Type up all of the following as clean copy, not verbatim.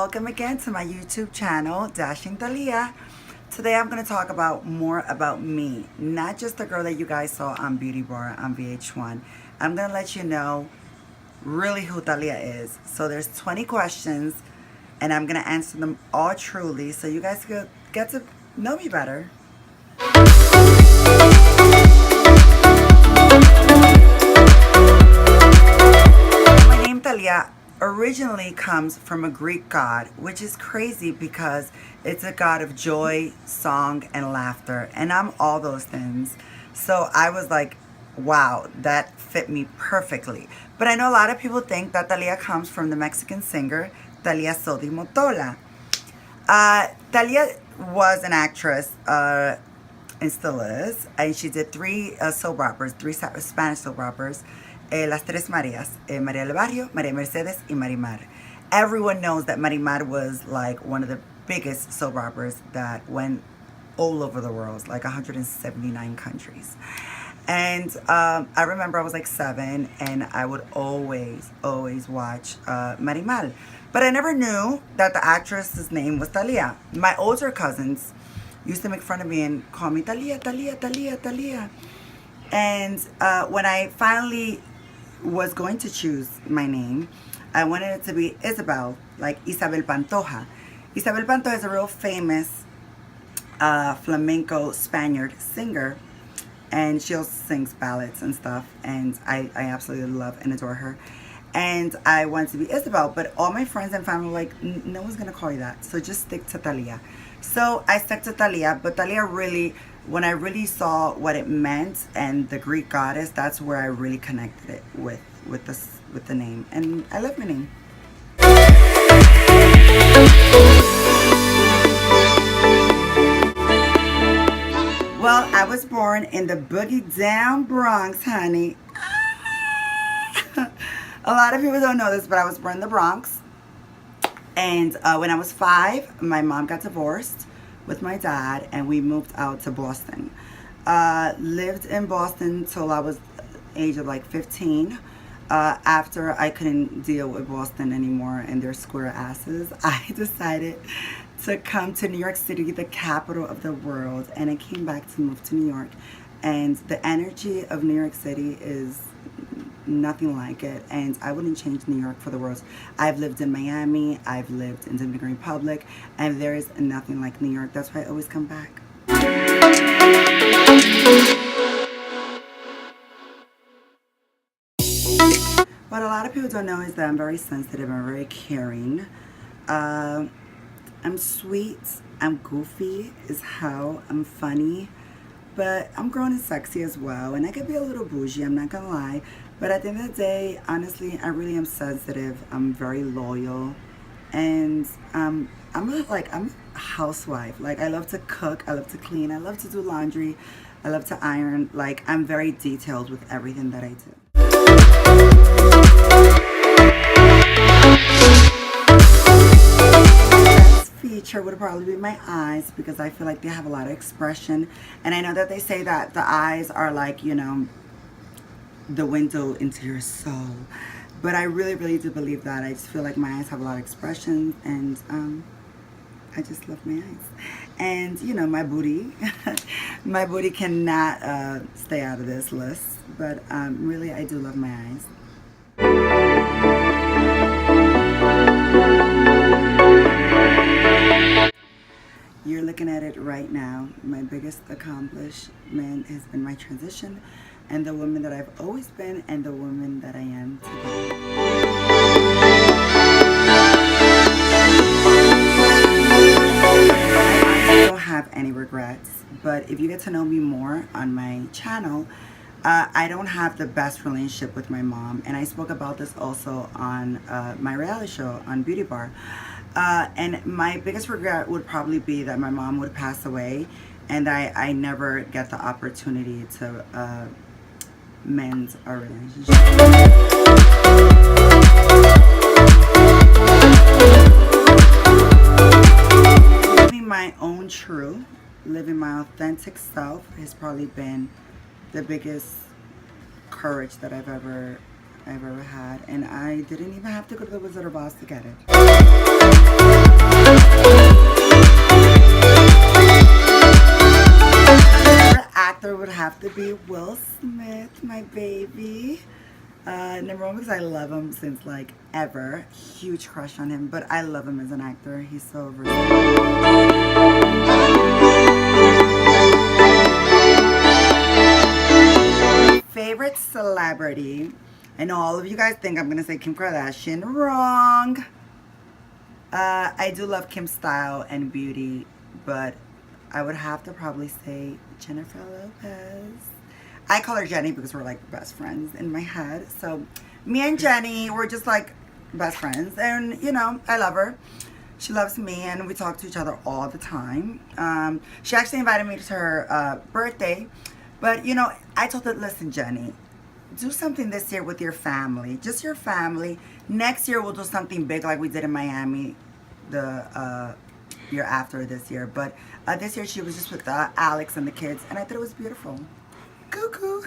welcome again to my YouTube channel, Dashing Thalia. Today I'm going to talk about more about me, not just the girl that you guys saw on Beauty Bar on VH1. I'm going to let you know really who Thalia is. So there's 20 questions and I'm going to answer them all truly so you guys can get to know me better. My name Thalia originally comes from a Greek god, which is crazy because it's a god of joy, song, and laughter, and I'm all those things. So I was like, wow, that fit me perfectly. But I know a lot of people think that Thalia comes from the Mexican singer Thalia Motola. Thalia was an actress and still is, and she did three soap operas, three Spanish soap operas. Las Tres Marias, María del Barrio, María Mercedes, y Marimar. Everyone knows that Marimar was like one of the biggest soap operas that went all over the world, like 179 countries. And I remember I was like 7 and I would always watch Marimar. But I never knew that the actress's name was Thalia. My older cousins used to make fun of me and call me Thalia, Thalia, Thalia, Thalia. And when I finally was going to choose my name, I wanted it to be Isabel, like Isabel Pantoja. Isabel Pantoja is a real famous flamenco Spaniard singer, and she also sings ballads and stuff, and I absolutely love and adore her. And I wanted to be Isabel, but all my friends and family were like, no one's gonna call you that, so just stick to Thalia. So I stuck to Thalia, but Thalia really, when I really saw what it meant and the Greek goddess, that's where I really connected it with the name, and I love my name. Well, I was born in the boogie down Bronx, honey. A lot of people don't know this, but I was born in the Bronx. And when I was 5, my mom got divorced with my dad, and we moved out to Boston. Lived in Boston till I was age of like 15. After I couldn't deal with Boston anymore and their square asses, I decided to come to New York City, the capital of the world, and I came back to move to New York. And the energy of New York City is nothing like it, and I wouldn't change New York for the world. I've lived in Miami, I've lived in Dominican Republic, and there is nothing like New York. That's why I always come back. What a lot of people don't know is that I'm very sensitive and very caring. I'm sweet, I'm goofy as hell, I'm funny, but I'm grown and sexy as well, and I could be a little bougie, I'm not gonna lie. But at the end of the day, honestly, I really am sensitive. I'm very loyal, and I'm a housewife. Like, I love to cook, I love to clean, I love to do laundry, I love to iron. Like, I'm very detailed with everything that I do. Best feature would probably be my eyes, because I feel like they have a lot of expression, and I know that they say that the eyes are like, you know, the window into your soul, but I really do believe that. I just feel like my eyes have a lot of expression, and I just love my eyes. And you know, my booty my booty cannot stay out of this list, but really I do love my eyes. You're looking at it right now. My biggest accomplishment has been my transition, and the woman that I've always been, and the woman that I am today. I don't have any regrets, but if you get to know me more on my channel, I don't have the best relationship with my mom, and I spoke about this also on my reality show on Beauty Bar. And my biggest regret would probably be that my mom would pass away, and I never get the opportunity to mend our relationship. Living my own truth, living my authentic self has probably been the biggest courage that I've ever had, and I didn't even have to go to the Wizard of Oz to get it. baby. Number one because I love him since like ever. Huge crush on him, but I love him as an actor. He's so versatile. Favorite celebrity. I know all of you guys think I'm gonna say Kim Kardashian. Wrong. I do love Kim's style and beauty, but I would have to probably say Jennifer Lopez. I call her Jenny because we're like best friends in my head. So me and Jenny, we're just like best friends. And you know, I love her. She loves me and we talk to each other all the time. She actually invited me to her birthday. But you know, I told her, listen Jenny, do something this year with your family. Just your family. Next year we'll do something big like we did in Miami the year after this year. But this year she was just with Alex and the kids and I thought it was beautiful. Cuckoo.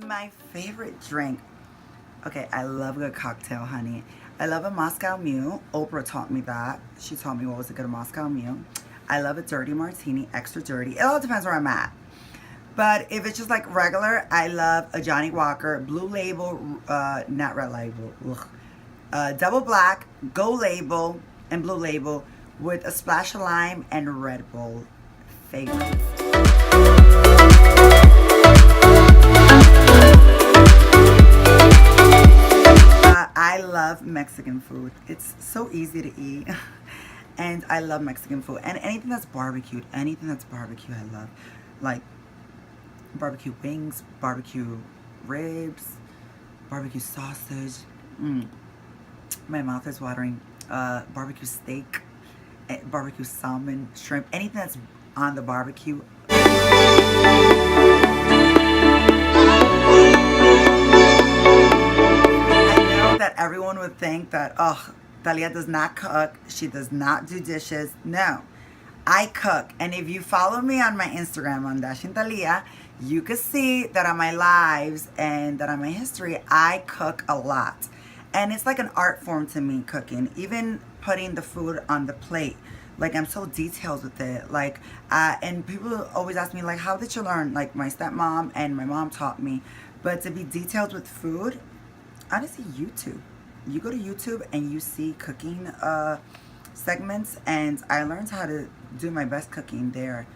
My favorite drink. Okay, I love a good cocktail, honey. I love a Moscow Mule. Oprah taught me that. She taught me what was a good Moscow Mule. I love a dirty martini, extra dirty. It all depends where I'm at. But if it's just like regular, I love a Johnny Walker, Blue Label, not Red Label, double black, Gold Label, and Blue Label with a splash of lime and Red Bull. Favorites. I love Mexican food. It's so easy to eat. And I love Mexican food. And anything that's barbecued, I love. Like barbecue wings, barbecue ribs, barbecue sausage. My mouth is watering. Barbecue steak, barbecue salmon, shrimp, anything that's on the barbecue. I know that everyone would think that, oh, Thalia does not cook. She does not do dishes. No, I cook. And if you follow me on my Instagram on BookDashingThalia, you can see that on my lives and that on my history, I cook a lot. And it's like an art form to me, cooking. Even putting the food on the plate. Like, I'm so detailed with it. Like, and people always ask me, like, how did you learn? Like, my stepmom and my mom taught me. But to be detailed with food, honestly, YouTube. You go to YouTube and you see cooking segments. And I learned how to do my best cooking there.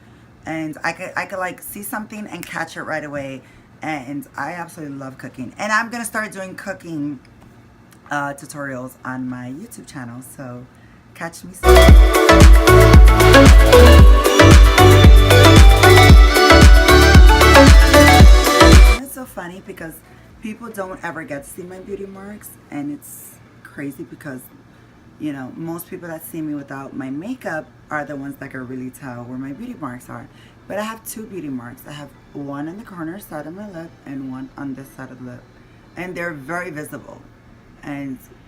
And I could like see something and catch it right away. And I absolutely love cooking. And I'm going to start doing cooking tutorials on my YouTube channel, so catch me soon. It's so funny because people don't ever get to see my beauty marks, and it's crazy because, you know, most people that see me without my makeup are the ones that can really tell where my beauty marks are. But I have two beauty marks. I have one on the corner side of my lip and one on this side of the lip, and they're very visible.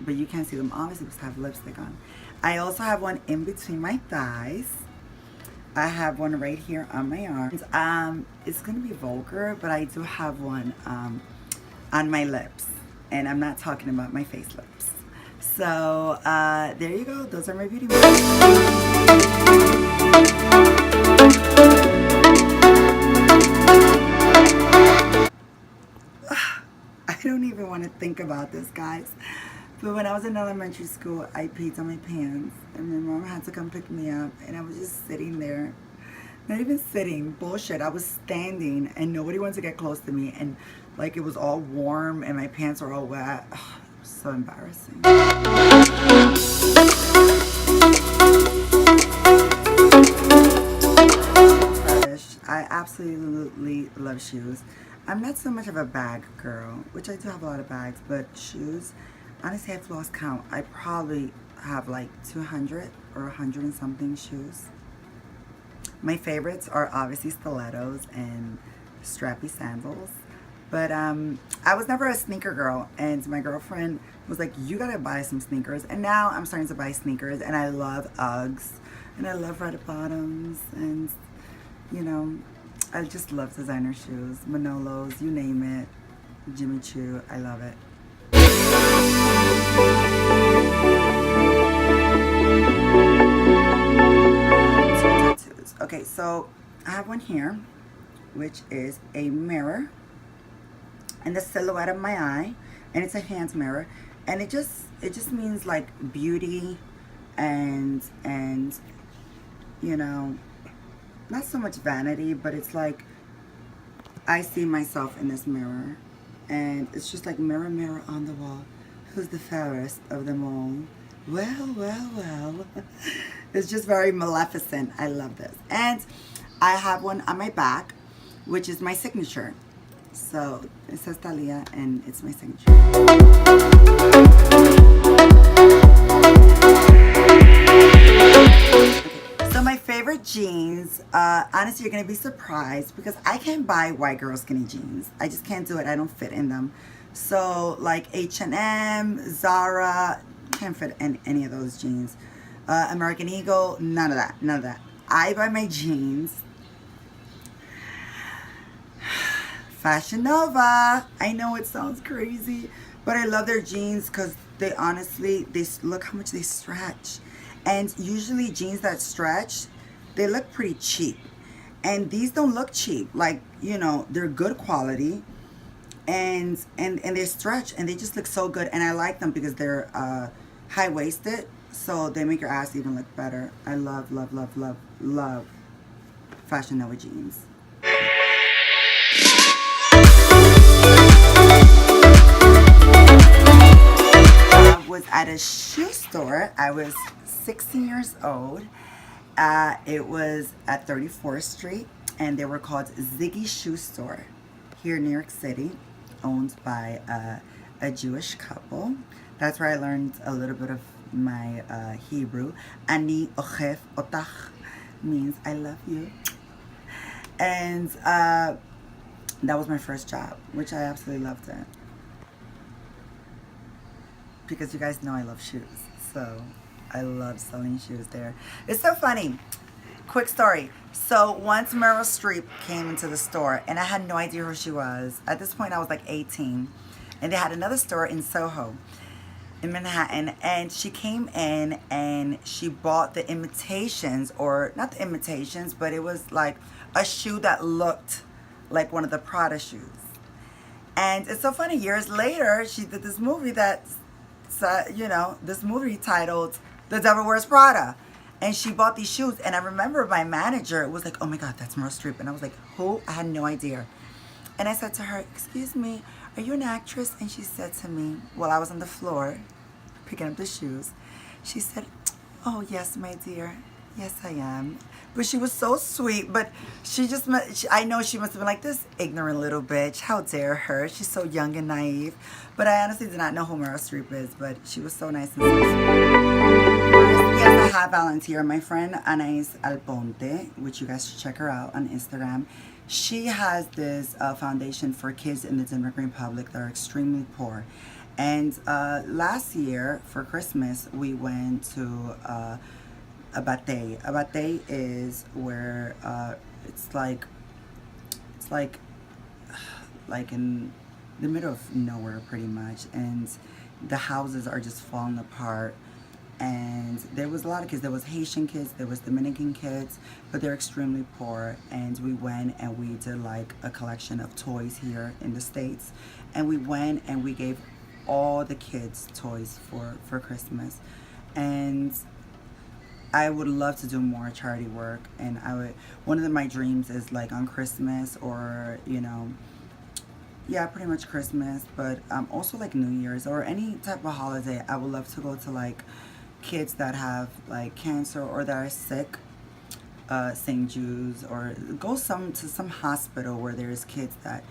But you can't see them obviously because I have lipstick on. I also have one in between my thighs. I have one right here on my arms. It's gonna be vulgar, but I do have one on my lips, and I'm not talking about my face lips. So there you go. Those are my beauty marks. I don't even want to think about this, guys. But when I was in elementary school, I peed on my pants, and my mom had to come pick me up, and I was just sitting there. Not even sitting, bullshit. I was standing, and nobody wanted to get close to me, and like it was all warm, and my pants were all wet. Ugh, it was so embarrassing. I absolutely love shoes. I'm not so much of a bag girl, which I do have a lot of bags, but shoes, honestly, I've lost count. I probably have like 200 or 100 and something shoes. My favorites are obviously stilettos and strappy sandals. But I was never a sneaker girl, and my girlfriend was like, you gotta buy some sneakers. And now I'm starting to buy sneakers, and I love Uggs, and I love red bottoms, and you know, I just love designer shoes, Manolos, you name it, Jimmy Choo, I love it. Okay, so I have one here, which is a mirror and the silhouette of my eye, and it's a hand mirror, and it just means like beauty and you know, not so much vanity, but it's like I see myself in this mirror, and it's just like mirror, mirror on the wall, who's the fairest of them all? Well, well, well. It's just very maleficent. I love this. And I have one on my back, which is my signature. So it says Thalia, and it's my signature. So my favorite jeans, honestly, you're gonna be surprised because I can't buy white girl skinny jeans. I just can't do it. I don't fit in them. So like H&M, Zara, can't fit in any of those jeans. American Eagle, none of that, none of that. I buy my jeans Fashion Nova. I know it sounds crazy, but I love their jeans because they honestly, look how much they stretch. And usually jeans that stretch, they look pretty cheap. And these don't look cheap. Like, you know, they're good quality. And they stretch and they just look so good. And I like them because they're high-waisted. So they make your ass even look better. I love, love, love, love, love Fashion Nova jeans. Was at a shoe store. I was 16 years old. It was at 34th Street, and they were called Ziggy Shoe Store here in New York City, owned by a Jewish couple. That's where I learned a little bit of my Hebrew. Ani ochef otach means I love you. And that was my first job, which I absolutely loved it. Because you guys know I love shoes, so I love selling shoes there. It's so funny. Quick story. So once Meryl Streep came into the store, and I had no idea who she was. At this point, I was like 18, and they had another store in Soho, in Manhattan, and she came in and she bought the imitations, or not the imitations, but it was like a shoe that looked like one of the Prada shoes. And it's so funny. Years later, she did this movie that's you know, this movie titled The Devil Wears Prada, and she bought these shoes. And I remember my manager was like, oh my god, that's Meryl Streep. And I was like, who? I had no idea. And I said to her, excuse me, are you an actress? And she said to me, while I was on the floor picking up the shoes, she said, oh yes, my dear, yes I am. But she was so sweet, but I know she must have been like, this ignorant little bitch, how dare her, she's so young and naive. But I honestly did not know who Meryl Streep is, but she was so nice and so sweet. Yes, I have volunteer. My friend Anais Alponte, which you guys should check her out on Instagram, she has this foundation for kids in the Dominican Republic that are extremely poor. And last year, for Christmas, we went to a batey. A batey is where it's like in the middle of nowhere pretty much, and the houses are just falling apart. And there was a lot of kids. There was Haitian kids, there was Dominican kids, but they're extremely poor. And we went and we did like a collection of toys here in the States, and we went and we gave all the kids toys for Christmas. And I would love to do more charity work, and one of my dreams is like on Christmas, or you know, yeah, pretty much Christmas, but also like New Year's or any type of holiday. I would love to go to like kids that have like cancer or that are sick, St. Jude's, or go to some hospital where there's kids that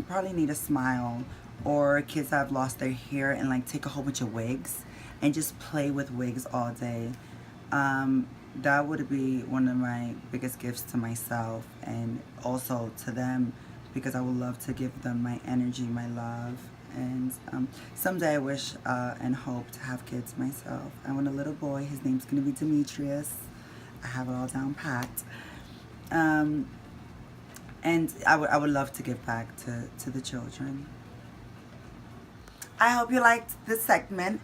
probably need a smile, or kids that have lost their hair, and like take a whole bunch of wigs and just play with wigs all day. That would be one of my biggest gifts to myself, and also to them, because I would love to give them my energy, my love. And someday I wish and hope to have kids myself. I want a little boy. His name's gonna be Demetrius. I have it all down packed. And I would love to give back to the children. I hope you liked this segment.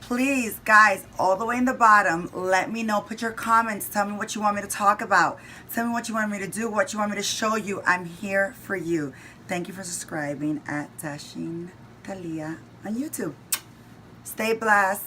Please, guys, all the way in the bottom, let me know. Put your comments. Tell me what you want me to talk about. Tell me what you want me to do, what you want me to show you. I'm here for you. Thank you for subscribing at Dashing Thalia on YouTube. Stay blessed.